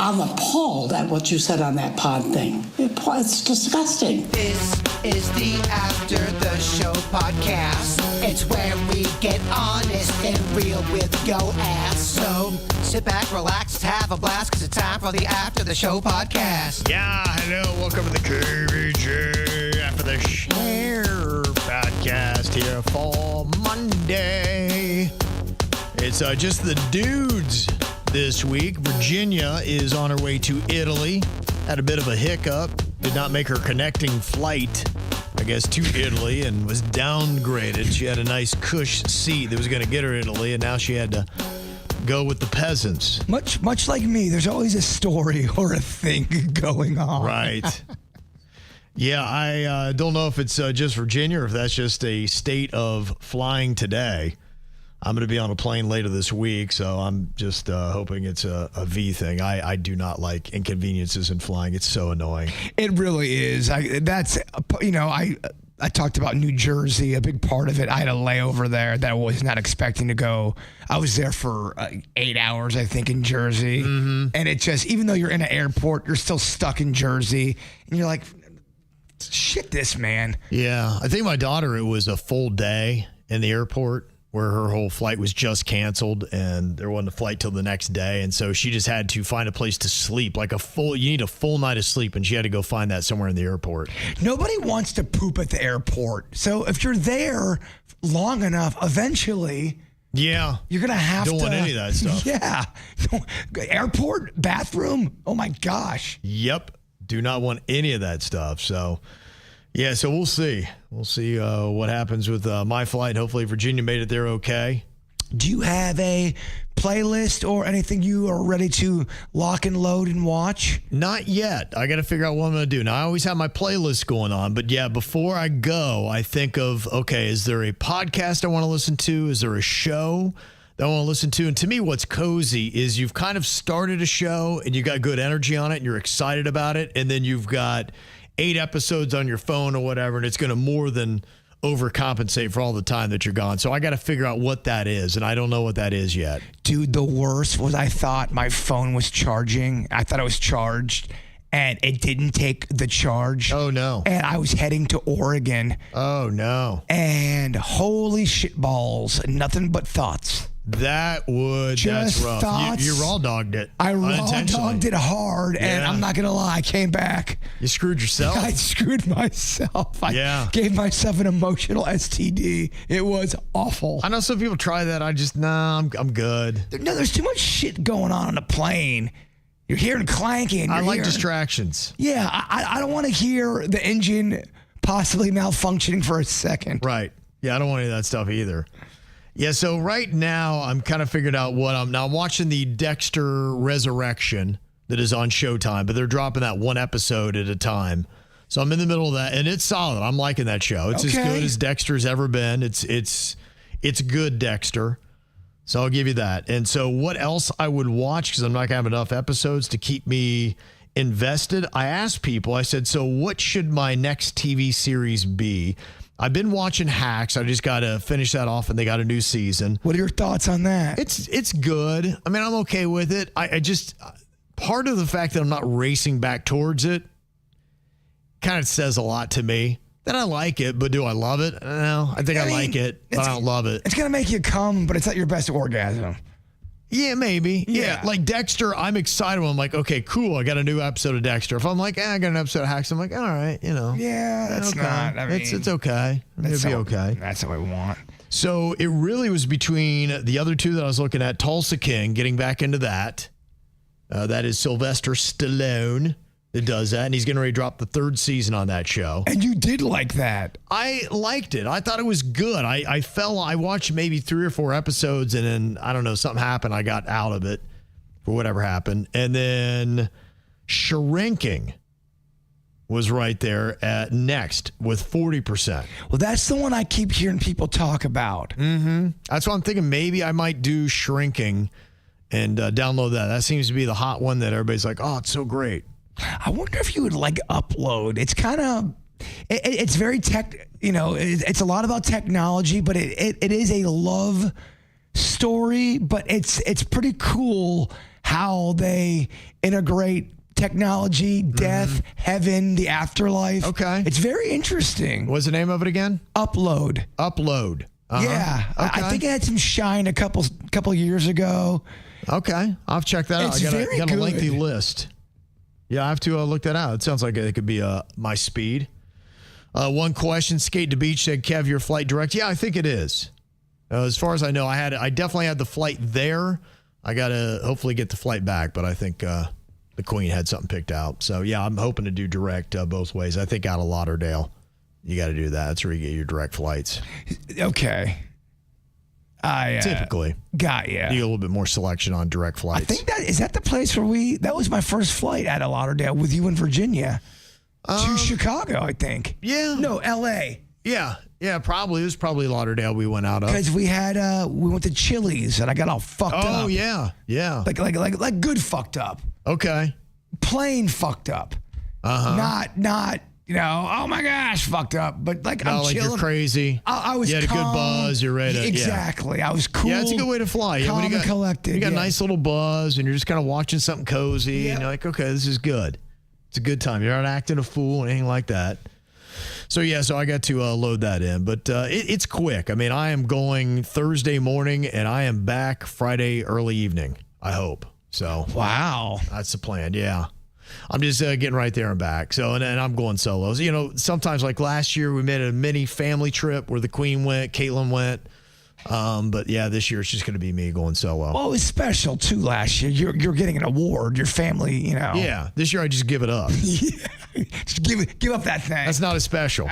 I'm appalled at what you said on that pod thing. It's disgusting. This is the After the Show podcast. It's where we get honest and real with your ass. So sit back, relax, have a blast, because it's time for the After the Show podcast. Yeah, hello, welcome to the KVJ After the Show podcast here for Monday. It's just the dudes this week. Virginia is on her way to Italy. Had a bit of a hiccup. Did not make her connecting flight, I guess, to Italy and was downgraded. She had a nice cush seat that was going to get her to Italy, and now she had to go with the peasants. Much like me, there's always a story or a thing going on. Right. Yeah, I don't know if it's just Virginia or if that's just a state of flying today. I'm going to be on a plane later this week, so I'm just hoping it's a V thing. I do not like inconveniences in flying. It's so annoying. It really is. I talked about New Jersey, a big part of it. I had a layover there that I was not expecting to go. I was there for 8 hours, I think, in Jersey. Mm-hmm. And it just, even though you're in an airport, you're still stuck in Jersey. And you're like, shit this, man. Yeah, I think my daughter, it was a full day in the airport where her whole flight was just canceled and there wasn't a flight till the next day. And so she just had to find a place to sleep, like you need a full night of sleep. And she had to go find that somewhere in the airport. Nobody wants to poop at the airport. So if you're there long enough, eventually, yeah, you're going to have to. Don't want any of that stuff. Yeah. Airport, bathroom. Oh my gosh. Yep. Do not want any of that stuff. So, yeah, so we'll see. We'll see what happens with my flight. Hopefully Virginia made it there okay. Do you have a playlist or anything you are ready to lock and load and watch? Not yet. I got to figure out what I'm going to do. Now, I always have my playlist going on, but yeah, before I go, I think of, okay, is there a podcast I want to listen to? Is there a show that I want to listen to? And to me, what's cozy is you've kind of started a show and you got good energy on it and you're excited about it, and then you've got 8 episodes on your phone or whatever, and it's going to more than overcompensate for all the time that you're gone. So I got to figure out what that is, and I don't know what that is yet. Dude, the worst was I thought my phone was charging. I thought it was charged, and it didn't take the charge. Oh, no. And I was heading to Oregon. Oh, no. And holy shit balls, nothing but thoughts. That's rough. Thoughts. You raw dogged it. I raw dogged it hard, and I'm not going to lie, I came back. You screwed yourself? I screwed myself. I gave myself an emotional STD. It was awful. I know some people try that. I'm good. No, there's too much shit going on a plane. You're hearing clanking. I like distractions. Yeah, I don't want to hear the engine possibly malfunctioning for a second. Right. Yeah, I don't want any of that stuff either. Yeah, so right now I'm kind of figured out what I'm watching the Dexter Resurrection that is on Showtime, but they're dropping that one episode at a time. So I'm in the middle of that, and it's solid. I'm liking that show. It's as good as Dexter's ever been. It's good Dexter. So I'll give you that. And so what else I would watch, because I'm not going to have enough episodes to keep me invested, I asked people, I said, so what should my next TV series be? I've been watching Hacks. I just got to finish that off, and they got a new season. What are your thoughts on that? It's good. I mean, I'm okay with it. I just, part of the fact that I'm not racing back towards it kind of says a lot to me. That I like it, but do I love it? No, I think I like it, but I don't love it. It's going to make you come, but it's not your best orgasm. Yeah, maybe. Yeah. Like Dexter, I'm excited when I'm like, okay, cool, I got a new episode of Dexter. If I'm like, I got an episode of Hacks, I'm like, all right, Yeah, that's okay. not. I mean, it's okay. It'll be okay. That's what we want. So it really was between the other two that I was looking at, Tulsa King, getting back into that. That is Sylvester Stallone that does that, and he's getting ready to drop the 3rd season on that show. And you did like that. I liked it. I thought it was good. I watched maybe 3 or 4 episodes, and then, I don't know, something happened. I got out of it for whatever happened. And then Shrinking was right there at next with 40%. Well, that's the one I keep hearing people talk about. Mm-hmm. That's what I'm thinking. Maybe I might do Shrinking and download that. That seems to be the hot one that everybody's like, oh, it's so great. I wonder if you would like upload. It's kind of, it's very tech, it's a lot about technology, but it is a love story, but it's pretty cool how they integrate technology, death, heaven, the afterlife. Okay. It's very interesting. What's the name of it again? Upload. Upload. Uh-huh. Yeah. Okay. I think it had some shine a couple years ago. Okay. I'll check that out. It's I very got a good. lengthy list. Yeah, I have to look that out. It sounds like it could be my speed. One question, Skate to Beach said, Kev, your flight direct? Yeah, I think it is. As far as I know, I definitely had the flight there. I got to hopefully get the flight back, but I think the Queen had something picked out. So, yeah, I'm hoping to do direct both ways. I think out of Lauderdale, you got to do that. That's where you get your direct flights. Okay. Typically. Got ya. You get a little bit more selection on direct flights. I think is that the place where that was my first flight out of Lauderdale with you in Virginia to Chicago, I think. Yeah. No, L.A. Yeah, probably. It was probably Lauderdale we went out of. Because we went to Chili's and I got all fucked up. Oh, yeah. Like good fucked up. Okay. Plain fucked up. Uh-huh. Not, oh my gosh, fucked up. But I'm like chilling. You're crazy. I was You had a good calm. buzz. You're ready. Exactly. I was cool. Yeah, it's a good way to fly. Calm When you and collected. You got a nice little buzz, and you're just kind of watching something cozy, and you're like, okay, this is good. It's a good time. You're not acting a fool or anything like that. So I got to load that in, but it's quick. I mean, I am going Thursday morning, and I am back Friday early evening, I hope. So wow. That's the plan, yeah. I'm just getting right there and back. So, and I'm going solo. So, sometimes like last year, we made a mini family trip where the Queen went, Caitlin went. But yeah, this year it's just going to be me going solo. Well, it was special too last year. You're getting an award. Your family, Yeah, this year I just give it up. Just give up that thing. That's not as special.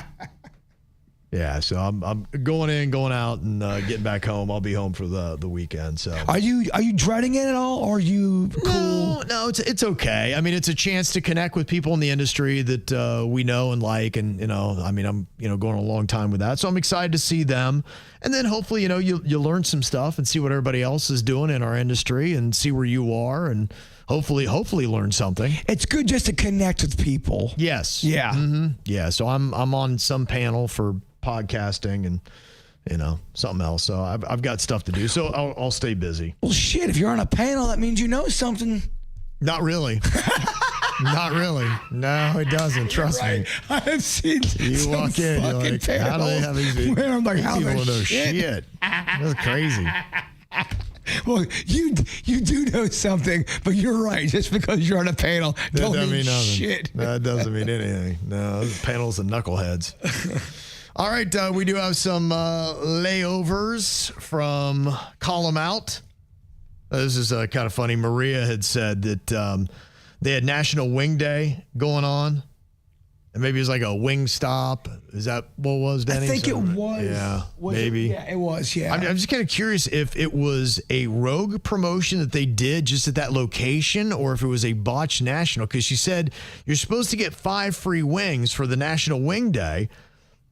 Yeah, so I'm going in, going out, and getting back home. I'll be home for the weekend. So are you dreading it at all, or are you cool? No, it's okay. I mean, it's a chance to connect with people in the industry that we know and like, and I'm going a long time with that, so I'm excited to see them, and then hopefully you learn some stuff and see what everybody else is doing in our industry and see where you are and. Hopefully learn something. It's good just to connect with people. Yes. Yeah. Mm-hmm. Yeah. So I'm on some panel for podcasting and something else. So I've got stuff to do. So I'll stay busy. Well, shit. If you're on a panel, that means you know something. Not really. Not really. No, it doesn't. Trust me. I've seen you walk in, you're like, how do they have these people? I'm like, how people the know shit? That's crazy. Well, you do know something, but you're right. Just because you're on a panel That doesn't mean nothing. shit. That doesn't mean anything. No, those panels and knuckleheads. All right, we do have some layovers from Call 'em Out. This is kind of funny. Maria had said that they had National Wing Day going on. And maybe it was like a wing stop. Is that what it was, Denny? I think it was. Yeah, maybe. Yeah, it was, yeah. I'm just kind of curious if it was a rogue promotion that they did just at that location or if it was a botched national. Because she said you're supposed to get 5 free wings for the National Wing Day.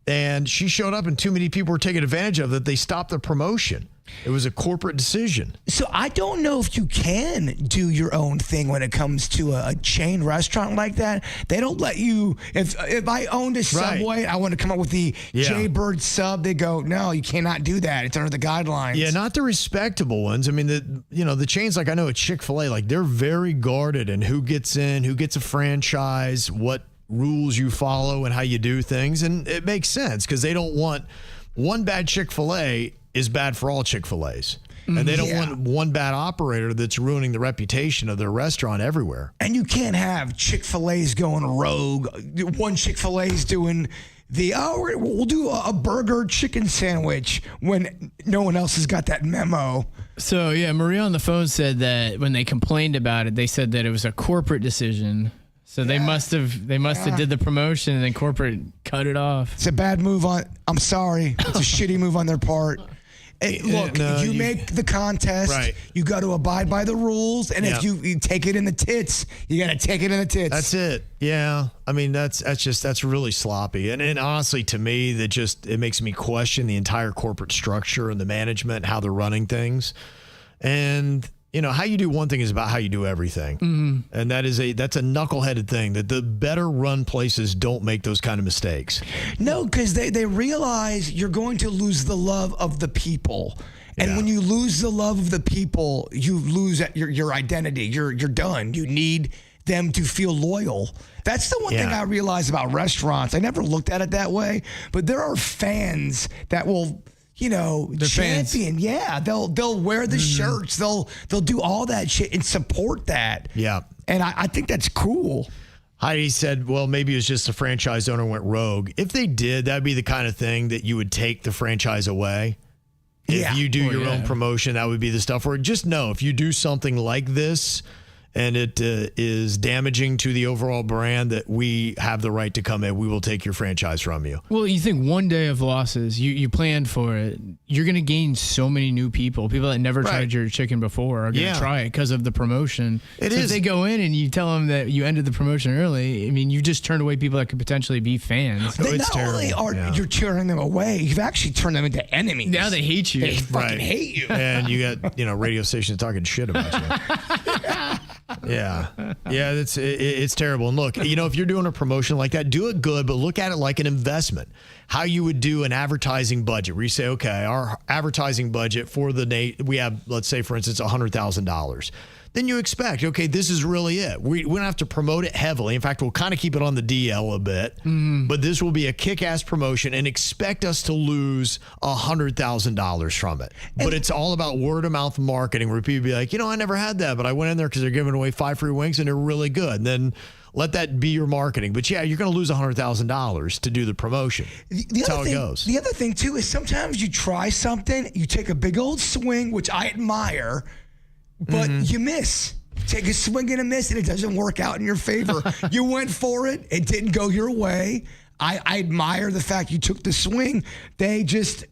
And she showed up and too many people were taking advantage of it. They stopped the promotion. It was a corporate decision. So I don't know if you can do your own thing when it comes to a chain restaurant like that. They don't let you. If I owned a Subway, I want to come up with the Jaybird sub. They go, no, you cannot do that. It's under the guidelines. Yeah, not the respectable ones. I mean, the chains like I know at Chick-fil-A, like they're very guarded in who gets in, who gets a franchise, what rules you follow and how you do things. And it makes sense because they don't want one bad Chick-fil-A is bad for all Chick-fil-A's. And they don't want one bad operator that's ruining the reputation of their restaurant everywhere. And you can't have Chick-fil-A's going rogue. One Chick-fil-A's doing we'll do a burger chicken sandwich when no one else has got that memo. So, yeah, Maria on the phone said that when they complained about it, they said that it was a corporate decision. So they must have did the promotion and then corporate cut it off. It's a bad move I'm sorry. It's a shitty move on their part. Look, you make the contest. Right. You got to abide by the rules, and if you take it in the tits, you got to take it in the tits. That's it. Yeah. I mean, that's really sloppy. And honestly, to me, it makes me question the entire corporate structure and the management, how they're running things. And how you do one thing is about how you do everything. Mm-hmm. And that's a knuckleheaded thing that the better run places don't make those kind of mistakes. No, because they realize you're going to lose the love of the people. And when you lose the love of the people, you lose your identity. You're done. You need them to feel loyal. That's the one thing I realized about restaurants. I never looked at it that way, but there are fans that will, champion. Fans. Yeah, they'll wear the shirts. They'll do all that shit and support that. Yeah. And I think that's cool. Heidi said, well, maybe it was just the franchise owner went rogue. If they did, that'd be the kind of thing that you would take the franchise away. If you do your own promotion, that would be the stuff where just know if you do something like this and it is damaging to the overall brand, that we have the right to come in. We will take your franchise from you. Well, you think one day of losses, you planned for it. You're going to gain so many new people. People that never tried your chicken before are going to try it because of the promotion. If they go in and you tell them that you ended the promotion early, I mean, you just turned away people that could potentially be fans. They not only are you're cheering them away, you've actually turned them into enemies. Now they hate you. They fucking hate you. And you got, radio stations talking shit about you. Yeah, it's terrible. And look, if you're doing a promotion like that, do it good, but look at it like an investment. How you would do an advertising budget where you say, okay, our advertising budget for we have, let's say, for instance, $100,000. Then you expect, okay, this is really it. We don't have to promote it heavily. In fact, we'll kind of keep it on the DL a bit, but this will be a kick-ass promotion, and expect us to lose $100,000 from it. But it's all about word-of-mouth marketing where people be like, I never had that, but I went in there because they're giving away 5 free wings and they're really good. And then let that be your marketing. But you're going to lose $100,000 to do the promotion. That's how it goes. The other thing, too, is sometimes you try something, you take a big old swing, which I admire, but you miss. Take a swing and a miss, and it doesn't work out in your favor. You went for it. It didn't go your way. I admire the fact you took the swing. They didn't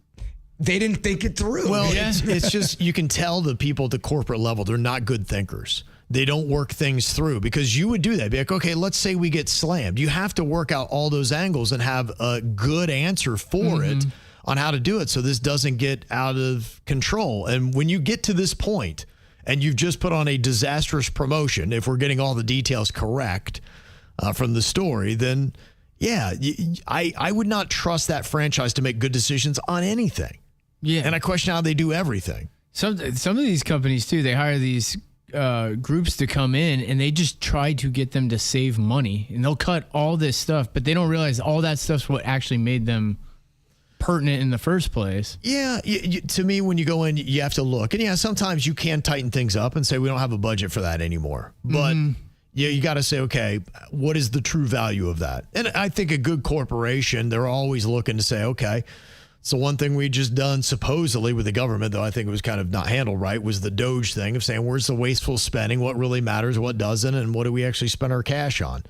think it through. Well, it's just, you can tell the people at the corporate level, they're not good thinkers. They don't work things through, because you would do that. Be like, okay, let's say we get slammed. You have to work out all those angles and have a good answer for it on how to do it so this doesn't get out of control. And when you get to this point, and you've just put on a disastrous promotion, if we're getting all the details correct from the story, then I would not trust that franchise to make good decisions on anything. Yeah. And I question how they do everything. Some of these companies, too, they hire these groups to come in, and they just try to get them to save money. And they'll cut all this stuff, but they don't realize all that stuff's what actually made them pertinent in the first place. Yeah, to me, when you go in, you have to look. And sometimes you can tighten things up and say, we don't have a budget for that anymore. But you got to say, okay, what is the true value of that? And I think a good corporation, they're always looking to say, okay, so one thing we just done supposedly with the government, though I think it was kind of not handled right, was the Doge thing of saying, where's the wasteful spending? What really matters? What doesn't? And what do we actually spend our cash on?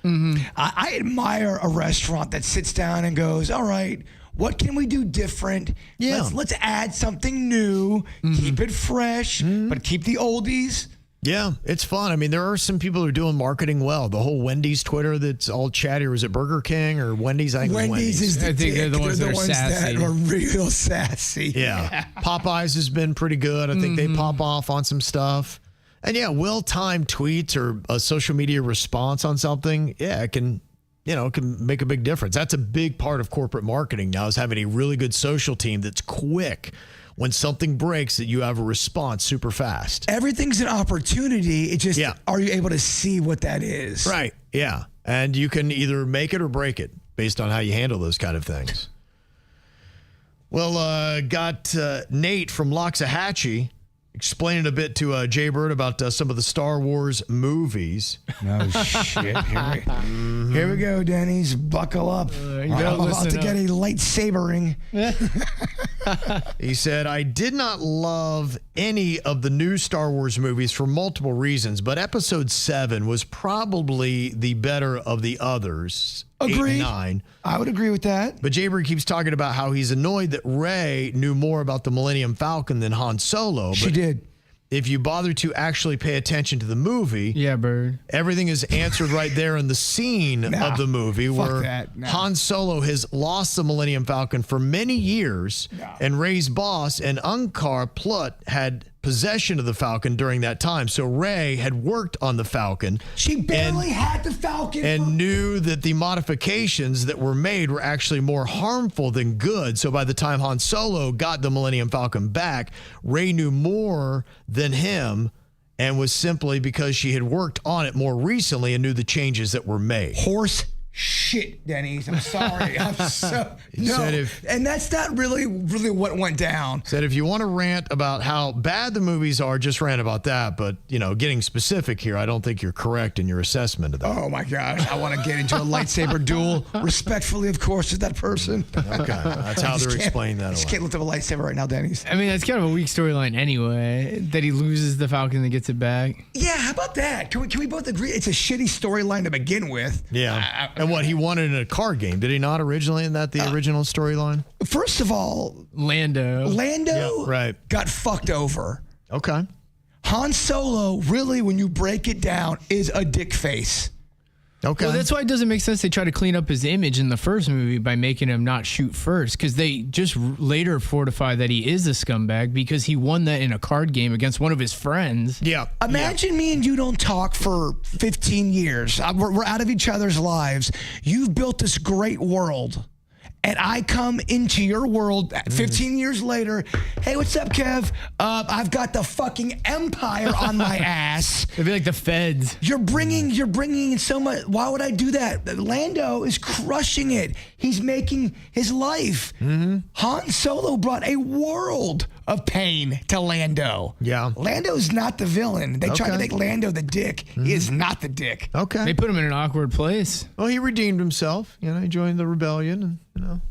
I admire a restaurant that sits down and goes, all right, what can we do different? Let's add something new, keep it fresh, but keep the oldies. Yeah, it's fun. I mean, there are some people who are doing marketing well. The whole Wendy's Twitter that's all chatty, or is it Burger King or Wendy's? I think Wendy's is I think they're the ones that are sassy. That are real sassy. Yeah. Popeyes has been pretty good. I think they pop off on some stuff. And well-timed tweets or a social media response on something, it can make a big difference. That's a big part of corporate marketing now, is having a really good social team that's quick. When something breaks, that you have a response super fast. Everything's an opportunity. It just, are you able to see what that is? Right. Yeah. And you can either make it or break it based on how you handle those kind of things. Well, got Nate from Loxahatchee explaining a bit to Jay Bird about some of the Star Wars movies. No shit. Here we go, Denny's. Buckle up. I'm about to get a lightsabering. He said, I did not love any of the new Star Wars movies for multiple reasons, but Episode 7 was probably the better of the others. Agreed. 8 and 9. I would agree with that. But Jaybird keeps talking about how he's annoyed that Rey knew more about the Millennium Falcon than Han Solo. She did. If you bother to actually pay attention to the movie, Bird, everything is answered right there in the scene of the movie where Han Solo has lost the Millennium Falcon for many years, and Rey's boss and Unkar Plutt had possession of the Falcon during that time. So Rey had worked on the Falcon. She barely had the Falcon. And knew that the modifications that were made were actually more harmful than good. So by the time Han Solo got the Millennium Falcon back, Rey knew more than him, and was simply because she had worked on it more recently and knew the changes that were made. Horse shit, Denny's. I'm sorry. I'm so no. And that's not really what went down. Said if you want to rant about how bad the movies are, just rant about that. But getting specific here, I don't think you're correct in your assessment of that. Oh my gosh, I want to get into a lightsaber duel respectfully, of course, with that person. Okay, that's how they're explaining that. I just can't lift up a lightsaber right now, Denny's. I mean, that's kind of a weak storyline anyway. That he loses the Falcon and gets it back. Yeah, how about that? Can we both agree it's a shitty storyline to begin with? Yeah. And what he wanted in a card game, did he not originally in that the original storyline? First of all, Lando right. got fucked over. Okay. Han Solo, really, when you break it down, is a dick face. Okay. Well, that's why it doesn't make sense they try to clean up his image in the first movie by making him not shoot first, because they just later fortify that he is a scumbag because he won that in a card game against one of his friends. Yeah. Imagine me and you don't talk for 15 years. We're out of each other's lives. You've built this great world. And I come into your world 15 years later. Hey, what's up, Kev? I've got the fucking empire on my ass. It'd be like the feds. You're bringing in so much. Why would I do that? Lando is crushing it. He's making his life. Han Solo brought a world of pain to Lando. Yeah. Lando's not the villain. They tried to make Lando the dick. He is not the dick. Okay. They put him in an awkward place. Well, he redeemed himself. He joined the rebellion and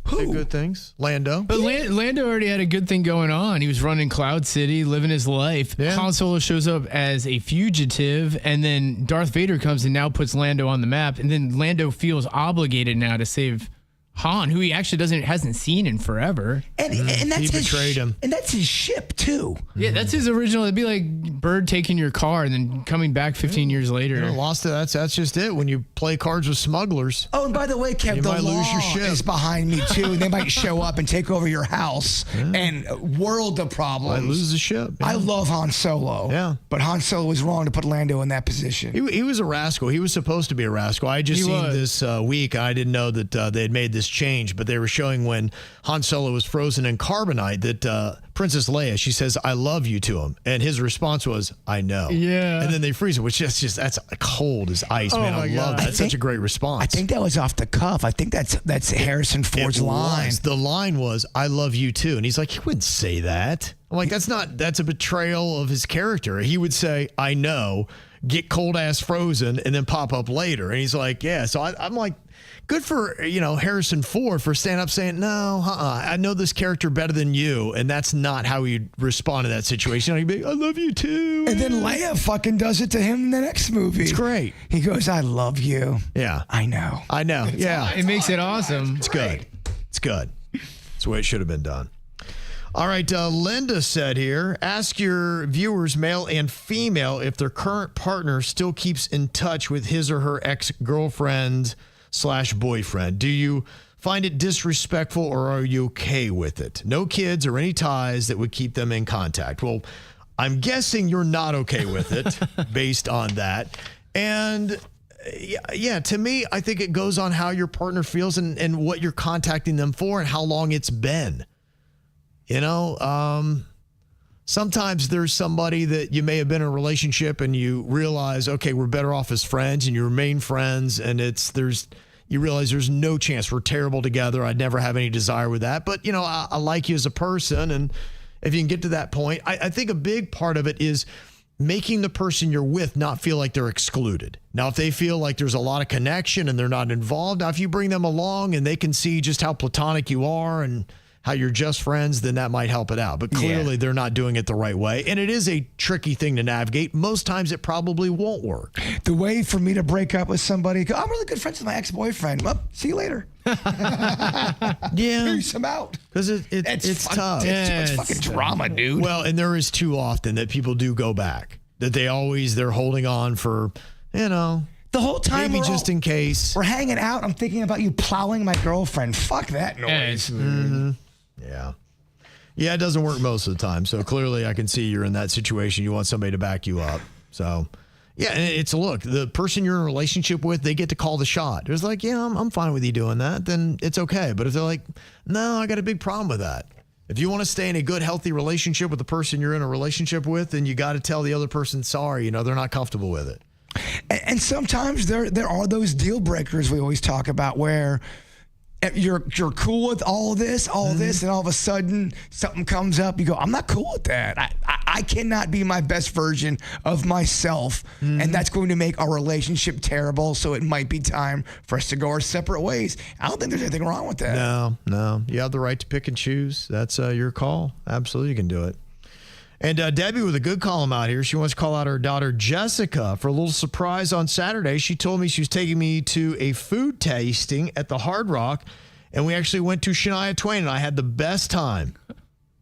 did good things. Lando. But Lando already had a good thing going on. He was running Cloud City, living his life. Yeah. Han Solo shows up as a fugitive, and then Darth Vader comes and now puts Lando on the map. And then Lando feels obligated now to save Han, who he actually hasn't seen in forever. And that's he betrayed him. And that's his ship, too. Yeah, that's his original. It'd be like Bird taking your car and then coming back 15 years later. Lost it. That's just it. When you play cards with smugglers. Oh, and by the way, Kev, you the might law lose your ship. is behind me, too. They might show up and take over your house and world of problems. Might lose the ship. Yeah. I love Han Solo. Yeah. But Han Solo was wrong to put Lando in that position. He was a rascal. He was supposed to be a rascal. I just seen this week. I didn't know that they had made this change, but they were showing when Han Solo was frozen in carbonite that Princess Leia, she says, "I love you" to him. And his response was, "I know." Yeah. And then they freeze him, which that's cold as ice, man. I love that. That's such a great response. I think that was off the cuff. I think that's Harrison Ford's line. The line was, "I love you too." And he's like, he wouldn't say that. I'm like, that's a betrayal of his character. He would say, "I know," get cold ass frozen, and then pop up later. And he's like, yeah. So I'm like, good for, Harrison Ford for standing up saying, no, I know this character better than you. And that's not how he'd respond to that situation. He'd be, "I love you too." And then Leia fucking does it to him in the next movie. It's great. He goes, "I love you." Yeah. I know. Yeah. It makes it awesome. It's good. It's good. It's the way it should have been done. All right, Linda said here, ask your viewers, male and female, if their current partner still keeps in touch with his or her ex-girlfriend/boyfriend. Do you find it disrespectful or are you okay with it? No kids or any ties that would keep them in contact. Well, I'm guessing you're not okay with it based on that. And yeah, to me, I think it goes on how your partner feels and what you're contacting them for and how long it's been. Sometimes there's somebody that you may have been in a relationship and you realize, okay, we're better off as friends, and you remain friends, and you realize there's no chance we're terrible together. I'd never have any desire with that. But, I like you as a person. And if you can get to that point, I think a big part of it is making the person you're with not feel like they're excluded. Now, if they feel like there's a lot of connection and they're not involved, now if you bring them along and they can see just how platonic you are and how you're just friends, then that might help it out. But clearly they're not doing it the right way. And it is a tricky thing to navigate. Most times it probably won't work. The way for me to break up with somebody, I'm really good friends with my ex-boyfriend. Well, see you later. Yeah. Peace, I'm out. Because it's tough. It's fucking drama, dude. Well, and there is too often that people do go back. That they're holding on for, the whole time maybe just in case. We're hanging out. I'm thinking about you plowing my girlfriend. Fuck that noise. Yeah. Yeah, it doesn't work most of the time. So clearly I can see you're in that situation. You want somebody to back you up. So, yeah, and it's, look, the person you're in a relationship with, they get to call the shot. It's like, yeah, I'm fine with you doing that, then it's okay. But if they're like, no, I got a big problem with that. If you want to stay in a good, healthy relationship with the person you're in a relationship with, then you got to tell the other person sorry. They're not comfortable with it. And sometimes there are those deal breakers we always talk about where you're cool with all this, and all of a sudden something comes up. You go, I'm not cool with that. I cannot be my best version of myself, and that's going to make our relationship terrible. So it might be time for us to go our separate ways. I don't think there's anything wrong with that. No. You have the right to pick and choose. That's your call. Absolutely, you can do it. And Debbie with a good column out here. She wants to call out her daughter Jessica for a little surprise on Saturday. She told me she was taking me to a food tasting at the Hard Rock, and we actually went to Shania Twain, and I had the best time.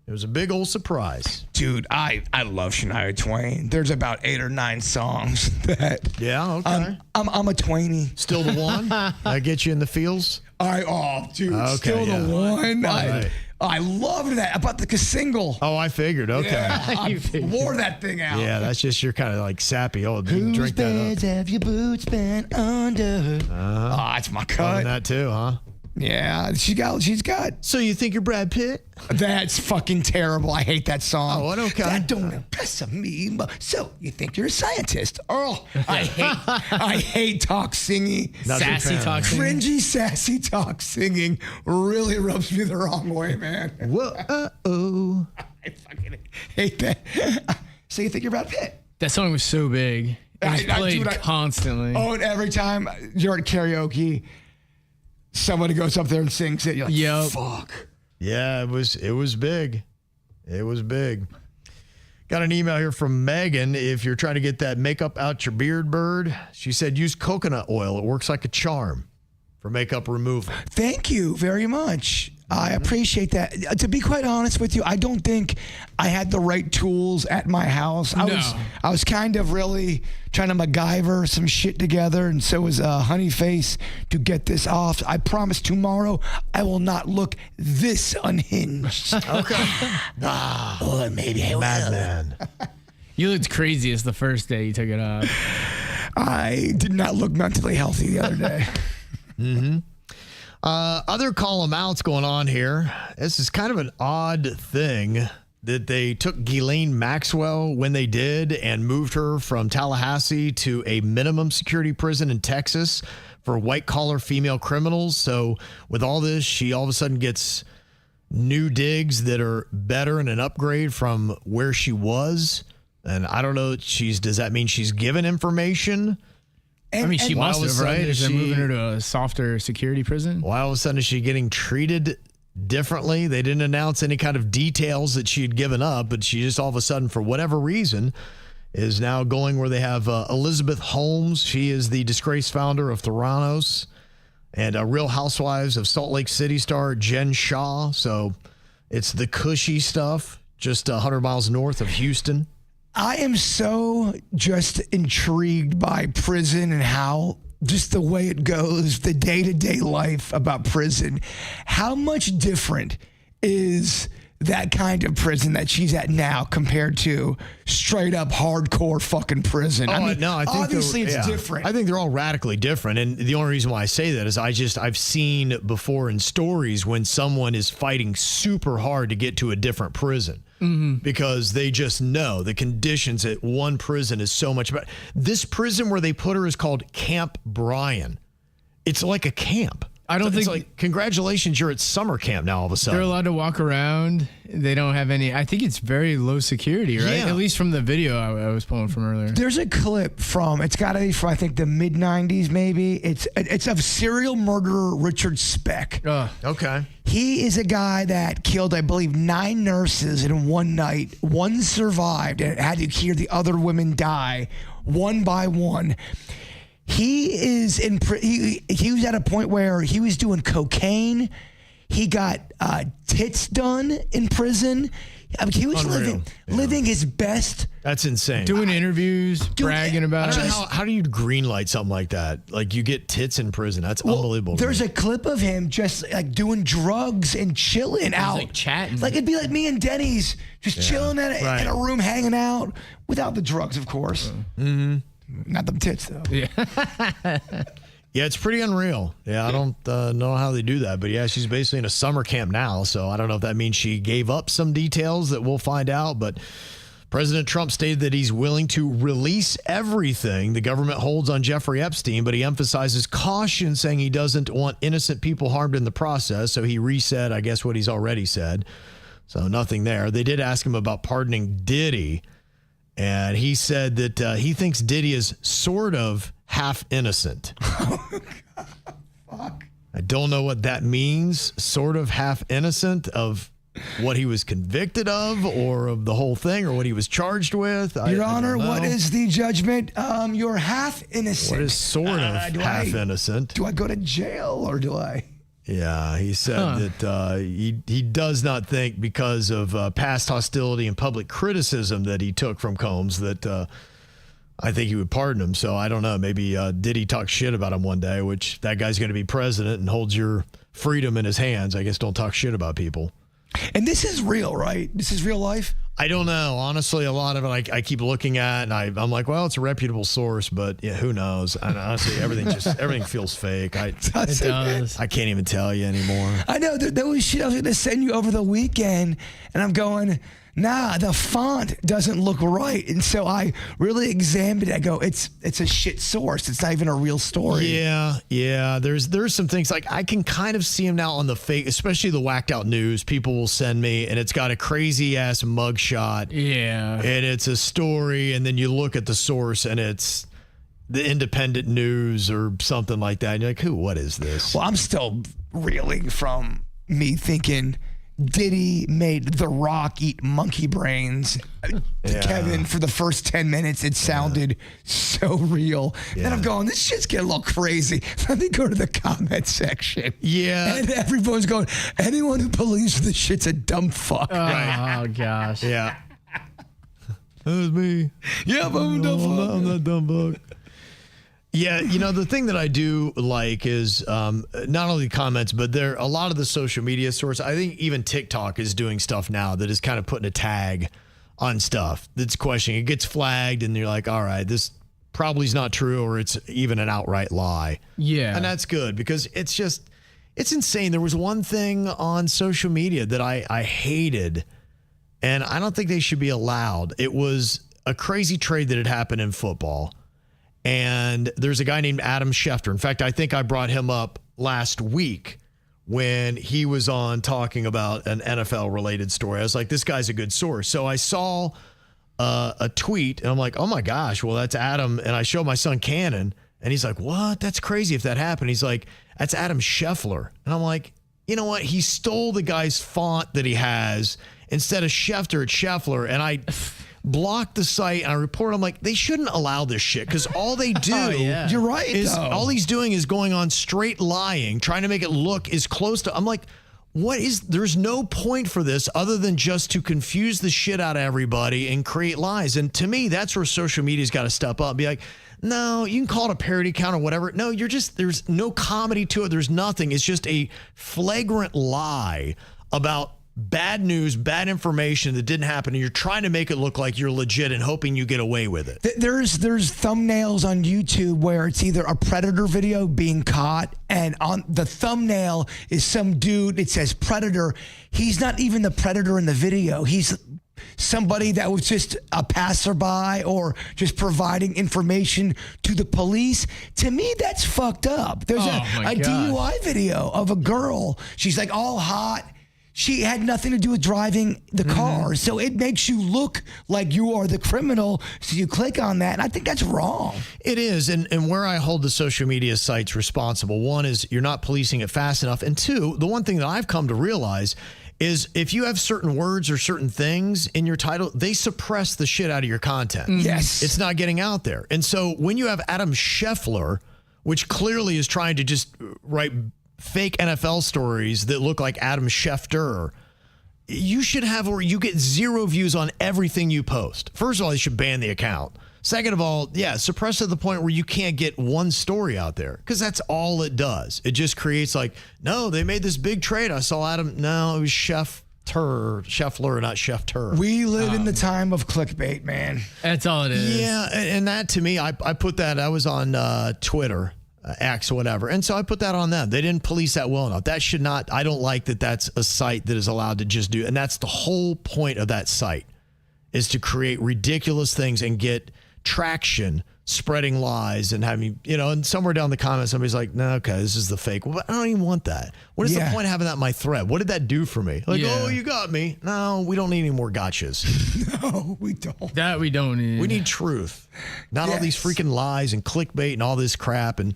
It was a big old surprise. Dude, I love Shania Twain. There's about 8 or 9 songs that... Yeah, okay. I'm a Twainie. Still the one? That get you in the feels? Dude, okay, still the one. Right. I loved that about the single. Oh, I figured. Okay. Yeah, I wore that thing out. Yeah, that's just you're kind of like sappy. Oh, Whose drink that beds up. have your boots been under? That's my cut. Loving that too, huh? Yeah, she's got. So you think you're Brad Pitt? That's fucking terrible. I hate that song. Oh, okay. That don't impress me. So you think you're a scientist? Oh, I hate talk singing. Sassy talk singing. Cringy, sassy talk singing really rubs me the wrong way, man. Whoa. I fucking hate that. So you think you're Brad Pitt? That song was so big. It was played constantly. Oh, and every time you're at karaoke, somebody goes up there and sings it. You're like, yep. Fuck. Yeah, it was big. It was big. Got an email here from Megan. If you're trying to get that makeup out your beard, bird, she said use coconut oil. It works like a charm for makeup removal. Thank you very much. I appreciate that. To be quite honest with you, I don't think I had the right tools at my house. I was kind of really trying to MacGyver some shit together, and so was Honeyface to get this off. I promise tomorrow I will not look this unhinged. Okay. Or maybe I will. Madman. You looked craziest the first day you took it off. I did not look mentally healthy the other day. Other column outs going on here. This is kind of an odd thing that they took Ghislaine Maxwell when they did and moved her from Tallahassee to a minimum security prison in Texas for white-collar female criminals. So with all this, she all of a sudden gets new digs that are better and an upgrade from where she was. And I don't know, does that mean she's given information? She must have, right? Is they moving her to a softer security prison? Why all of a sudden is she getting treated differently? They didn't announce any kind of details that she had given up, but she just all of a sudden, for whatever reason, is now going where they have Elizabeth Holmes. She is the disgraced founder of Theranos, and Real Housewives of Salt Lake City star Jen Shaw. So it's the cushy stuff, just 100 miles north of Houston. I am so just intrigued by prison and how just the way it goes, the day-to-day life about prison. How much different is that kind of prison that she's at now compared to straight up hardcore fucking prison? I think obviously it's different. I think they're all radically different. And the only reason why I say that is I've seen before in stories when someone is fighting super hard to get to a different prison. Because they just know the conditions at one prison is so much better. This prison where they put her is called Camp Bryan. It's like a camp. I don't think it's like, congratulations, you're at summer camp now all of a sudden. They're allowed to walk around. They don't have any. I think it's very low security, right? Yeah. At least from the video I was pulling from earlier. There's a clip it's got to be from, I think, the mid-90s maybe. It's of serial murderer Richard Speck. Okay. He is a guy that killed, I believe, 9 nurses in one night. One survived and had to hear the other women die one by one. He is he was at a point where he was doing cocaine. He got tits done in prison. I mean, he was living his best. That's insane. Doing interviews, bragging about it. How do you greenlight something like that? Like, you get tits in prison. That's unbelievable. There's a clip of him just like doing drugs and chilling out. Like chatting. Like, it'd be like me and Denny's just chilling in a room, hanging out without the drugs, of course. Mm-hmm. Not them tits, though. Yeah. Yeah, it's pretty unreal. Yeah, I don't know how they do that. But yeah, she's basically in a summer camp now. So I don't know if that means she gave up some details that we'll find out. But President Trump stated that he's willing to release everything the government holds on Jeffrey Epstein, but he emphasizes caution, saying he doesn't want innocent people harmed in the process. So he resaid, I guess, what he's already said. So nothing there. They did ask him about pardoning Diddy, and he said that he thinks Diddy is sort of half innocent. Oh, God. Fuck. I don't know what that means. Sort of half innocent of what he was convicted of, or of the whole thing, or what he was charged with. Your Honor, what is the judgment? You're half innocent. What is sort of half innocent? Do I go to jail or do I? Yeah, he said that he does not think, because of past hostility and public criticism that he took from Combs, that I think he would pardon him. So I don't know. Maybe Diddy talk shit about him one day, which that guy's going to be president and holds your freedom in his hands. I guess don't talk shit about people. And this is real, right? This is real life? I don't know. Honestly, a lot of it I keep looking at, and I'm like, well, it's a reputable source, but yeah, who knows? And honestly, everything feels fake. It does. I can't even tell you anymore. I know. There was shit I was going to send you over the weekend, and I'm going, nah, the font doesn't look right. And so I really examined it. I go, it's a shit source. It's not even a real story. Yeah. There's some things, like I can kind of see them now on the fake, especially the whacked out news people will send me, and it's got a crazy ass mugshot. Yeah. And it's a story, and then you look at the source and it's the Independent News or something like that. And you're like, what is this? Well, I'm still reeling from me thinking Diddy made The Rock eat monkey brains to Kevin for the first 10 minutes. It sounded so real. Yeah. And I'm going, this shit's getting a little crazy. Let me go to the comment section. Yeah. And everyone's going, anyone who believes this shit's a dumb fuck. Oh, gosh. Yeah. That was me. Yeah, but I'm dumb fuck. I'm not dumb fuck. Yeah, the thing that I do like is not only comments, but there a lot of the social media sources. I think even TikTok is doing stuff now that is kind of putting a tag on stuff that's questioning. It gets flagged, and you're like, all right, this probably is not true, or it's even an outright lie. Yeah. And that's good, because it's insane. There was one thing on social media that I hated, and I don't think they should be allowed. It was a crazy trade that had happened in football. And there's a guy named Adam Schefter. In fact, I think I brought him up last week when he was on talking about an NFL-related story. I was like, this guy's a good source. So I saw a tweet, and I'm like, oh, my gosh, well, that's Adam. And I showed my son Cannon, and he's like, what? That's crazy if that happened. He's like, that's Adam Shefler. And I'm like, you know what? He stole the guy's font that he has. Instead of Schefter, it's Shefler. And I blocked the site, and I reported, I'm like, they shouldn't allow this shit, because all they do You're right, all he's doing is going on straight lying, trying to make it look as close to. I'm like, there's no point for this other than just to confuse the shit out of everybody and create lies. And to me, that's where social media's got to step up and be like, no, you can call it a parody account or whatever. No, there's no comedy to it. There's nothing. It's just a flagrant lie about bad news, bad information that didn't happen, and you're trying to make it look like you're legit and hoping you get away with it. There's thumbnails on YouTube where it's either a predator video being caught, and on the thumbnail is some dude, it says predator. He's not even the predator in the video. He's somebody that was just a passerby or just providing information to the police. To me, that's fucked up. There's a DUI video of a girl. She's like all hot. She had nothing to do with driving the car. So it makes you look like you are the criminal. So you click on that. And I think that's wrong. It is. And where I hold the social media sites responsible, one is you're not policing it fast enough. And two, the one thing that I've come to realize is if you have certain words or certain things in your title, they suppress the shit out of your content. Yes. It's not getting out there. And so when you have Adam Schefler, which clearly is trying to just write fake NFL stories that look like Adam Schefter, you should have where you get 0 views on everything you post. First of all, they should ban the account. Second of all, suppress to the point where you can't get one story out there, because that's all it does. It just creates like, no, they made this big trade. I saw Adam. No, it was Shefler, not Shefter. We live in the time of clickbait, man. That's all it is. Yeah, and that to me, I put that. I was on Twitter, X, whatever, and so I put that on them. They didn't police that well enough. That should not. I don't like that. That's a site that is allowed to just do, and that's the whole point of that site, is to create ridiculous things and get traction, spreading lies and having, and somewhere down the comments, somebody's like, no, okay, this is the fake. Well, I don't even want that. What is the point of having that in my thread? What did that do for me? Like, oh, you got me. No, we don't need any more gotchas. No, we don't. That we don't need. We need truth. Not all these freaking lies and clickbait and all this crap. And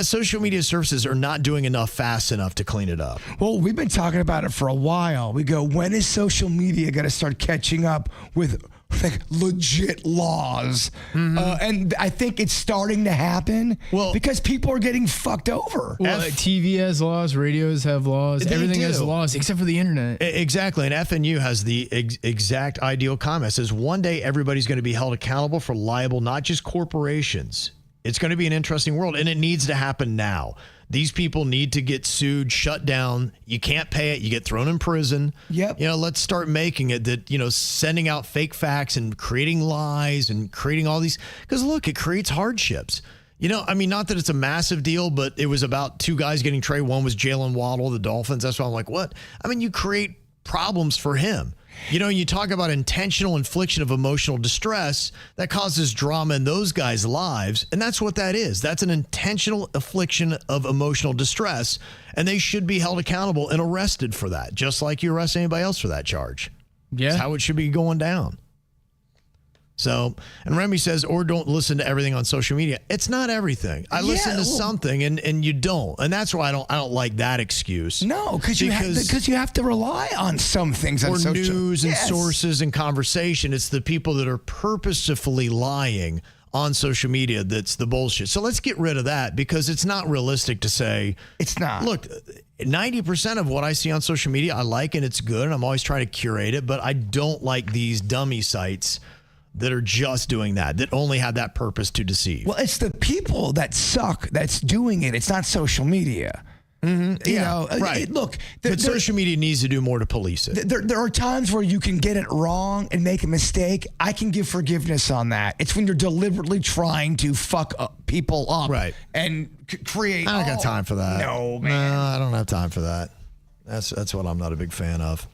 social media services are not doing enough fast enough to clean it up. Well, we've been talking about it for a while. We go, when is social media going to start catching up with like legit laws? And I think it's starting to happen because people are getting fucked over. Well, TV has laws, radios have laws, everything has laws except for the internet. Exactly. And FNU has the exact ideal comment. It says one day everybody's going to be held accountable for liable, not just corporations. It's going to be an interesting world, and it needs to happen now. These people need to get sued, shut down. You can't pay it. You get thrown in prison. Yep. Let's start making it that, sending out fake facts and creating lies and creating all these. Because, look, it creates hardships. Not that it's a massive deal, but it was about 2 guys getting traded. One was Jalen Waddle, the Dolphins. That's why I'm like, what? You create problems for him. You talk about intentional infliction of emotional distress that causes drama in those guys' lives, and that's what that is. That's an intentional affliction of emotional distress, and they should be held accountable and arrested for that, just like you arrest anybody else for that charge. Yeah. That's how it should be going down. So, and Remy says, or don't listen to everything on social media. It's not everything. I listen to something and you don't. And that's why I don't like that excuse. No, because you have to rely on some things on social media. News and sources and conversation. It's the people that are purposefully lying on social media that's the bullshit. So let's get rid of that, because it's not realistic to say. It's not. Look, 90% of what I see on social media I like, and it's good, and I'm always trying to curate it, but I don't like these dummy sites that are just doing that only have that purpose to deceive. Well, it's the people that suck that's doing it. It's not social media. Mm-hmm. Right. Look, but social media needs to do more to police it. There are times where you can get it wrong and make a mistake. I can give forgiveness on that. It's when you're deliberately trying to fuck people up, right, and create. I don't got time for that. No, man. No, I don't have time for that. That's what I'm not a big fan of.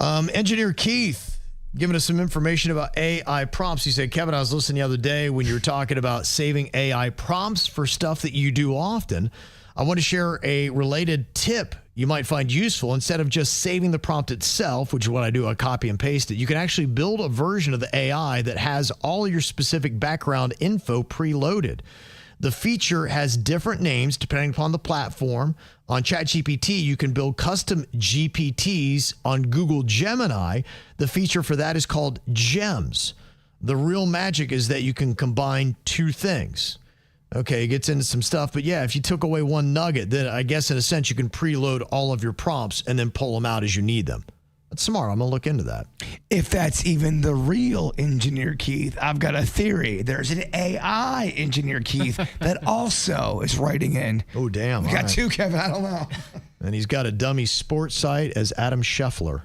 Engineer Keith giving us some information about AI prompts. He said, Kevin, I was listening the other day when you were talking about saving AI prompts for stuff that you do often. I want to share a related tip you might find useful. Instead of just saving the prompt itself, which is what I do, I copy and paste it, you can actually build a version of the AI that has all your specific background info preloaded. The feature has different names depending upon the platform. On ChatGPT, you can build custom GPTs. On Google Gemini, the feature for that is called Gems. The real magic is that you can combine 2 things. Okay, it gets into some stuff, but if you took away one nugget, then I guess in a sense you can preload all of your prompts and then pull them out as you need them. That's smart. I'm going to look into that. If that's even the real Engineer Keith, I've got a theory. There's an AI Engineer Keith that also is writing in. Oh, damn. We got 2, Kevin. I don't know. And he's got a dummy sports site as Adam Shefler.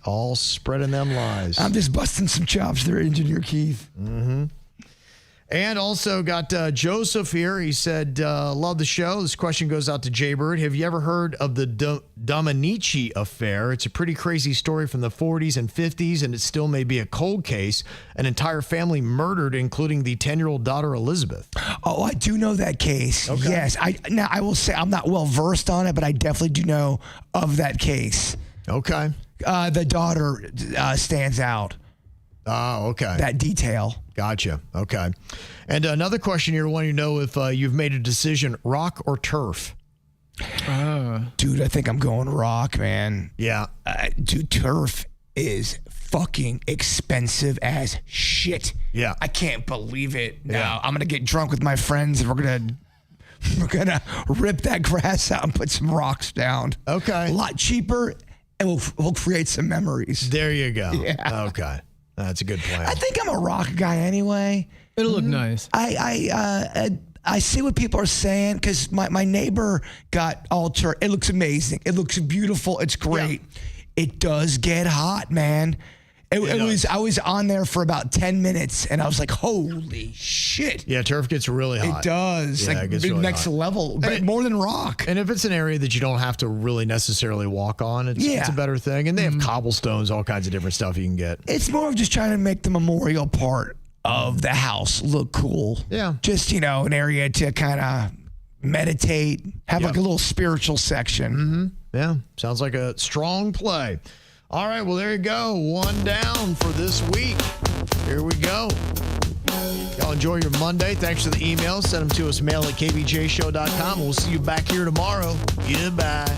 All spreading them lies. I'm just busting some chops there, Engineer Keith. Mm-hmm. And also got Joseph here. He said, love the show. This question goes out to Jaybird. Have you ever heard of the Dominici affair? It's a pretty crazy story from the 40s and 50s, and it still may be a cold case. An entire family murdered, including the 10-year-old daughter, Elizabeth. Oh, I do know that case. Okay. Yes. Now, I will say I'm not well versed on it, but I definitely do know of that case. Okay. The daughter stands out. Oh, okay. That detail. Gotcha. Okay. And another question here, wanting to know if you've made a decision, rock or turf? Dude, I think I'm going rock, man. Yeah. Dude, turf is fucking expensive as shit. Yeah. I can't believe it. Yeah. Now, I'm going to get drunk with my friends and we're going to We're going to rip that grass out and put some rocks down. Okay. A lot cheaper, and we'll create some memories. There you go. Yeah. Okay. That's a good plan. I think I'm a rock guy anyway. It'll look nice. I see what people are saying because my neighbor got altar. It looks amazing. It looks beautiful. It's great. Yeah. It does get hot, man. I was on there for about 10 minutes, and I was like, holy shit. Yeah, turf gets really hot. It does. Yeah, like, it gets really next hot. level, but more than rock. And if it's an area that you don't have to really necessarily walk on, it's a better thing. And they have cobblestones, all kinds of different stuff you can get. It's more of just trying to make the memorial part of the house look cool. Yeah. Just, an area to kind of meditate, have like a little spiritual section. Mm-hmm. Yeah, sounds like a strong play. All right, well, there you go. One down for this week. Here we go. Y'all enjoy your Monday. Thanks for the emails. Send them to us, mail at kvjshow.com. We'll see you back here tomorrow. Goodbye.